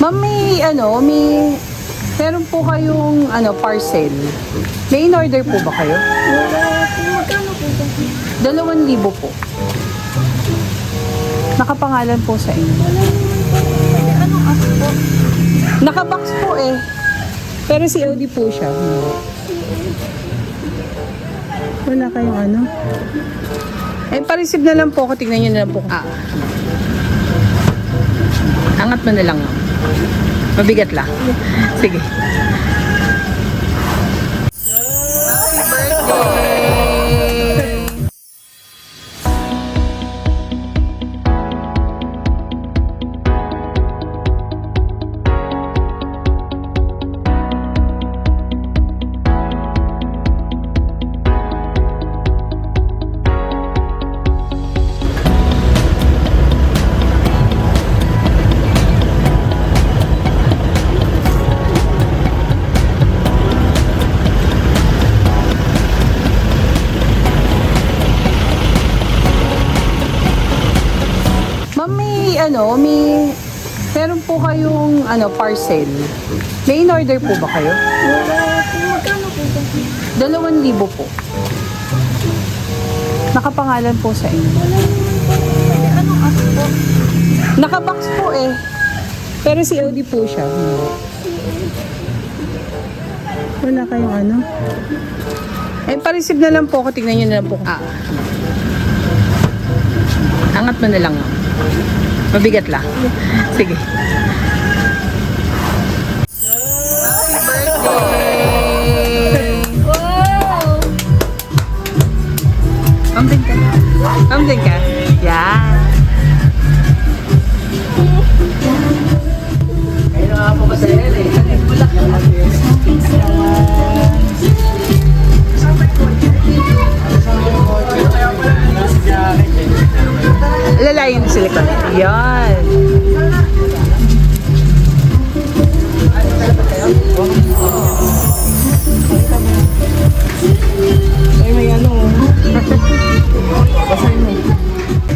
Ma'am, meron po kayong parcel. May in-order po ba kayo? Magkano po ba? 2,000 po. Nakapangalan po sa inyo. Anong app po? Nakabox po eh. Pero COD po siya. Wala kayong pa-receive na lang po ako. Tignan nyo na lang po. Angat mo na lang. Mabigat lang. Sige. Happy birthday! Ma'am, meron po kayong parcel. May in-order po ba kayo? Magkano po ba? 2,000 po. Nakapangalan po sa inyo. Anong app po? Nakabox po eh. Pero COD po siya. Wala kayong pa-receive na lang po ako. Tignan nyo na lang po. Angat mo na lang. Mabigat lang. Sige. Happy birthday! Wow! Pambing ka. Pambing ka. Yan. Kaya nga po kasi yan eh. Lalayin sa likod. Yan. Ay, may basahin mo.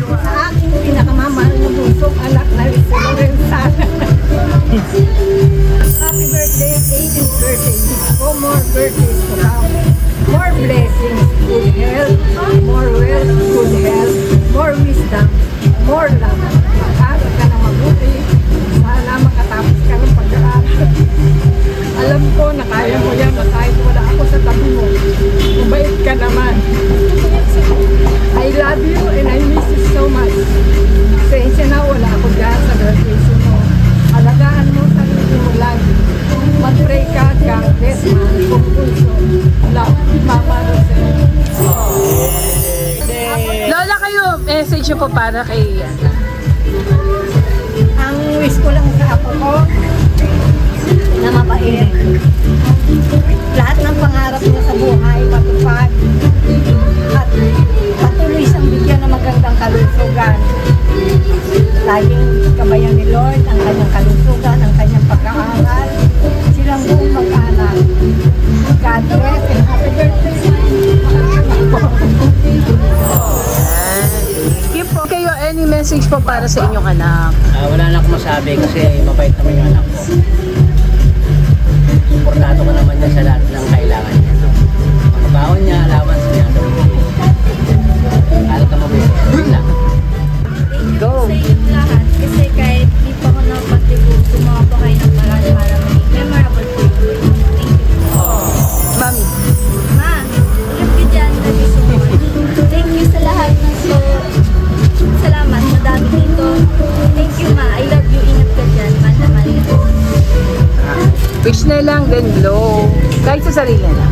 Sa aking pinakamamahal na busong anak na Lorenza. Happy birthday, 18th birthday. More birthdays to come. More blessings, good health, more wealth, good health, more wisdom, more love. Mag-aaral ka na mabuti. Sana makatapos ka ng pag-aaral. Alam ko na kaya mo yan na kahit wala ako sa tabi mo. Mabait ka naman. I love you and I miss you so much. Pasensya na wala ako dyan sa graduation mo. Alagaan mo sarili mo lagi. Mag-pray ka, God bless man, kung puso. Love, Mama Rosel. Lola, kayo, message nyo po para kay Ang wish ko lang sa apo ko, na mabait. Lahat ng pangarap niya sa buhay, matupad. At patuloy siyang bigyan ng magandang kalusugan. Laging kabayan ni Lord ang kanyang kalusugan, ang kanyang pag-aaral. Silang buong mag-anak. God bless and happy birthday. Thank you po. Kayo, any message po para sa inyong anak? Wala na akong masabi kasi mabait naman yung anak ko. Importante ko naman niya sa lahat ng kailangan niya. Mga baon niya, allowance niya. Alam ka mabait. Yun lang. Go. Sa inyong lahat kasi kahit di pa ako napag-debut, gumawa pa kayo ng paraan para maging memorable po yun. Thank you. Mami. Ma, ulit ka dyan. Love you so much. Thank you sa lahat ng salamat. Madami dito. Thank you, Ma. I love you. Ingat ka dyan. Mahal na mahal ka. Wish na lang, then blow. Kahit sa sarili na.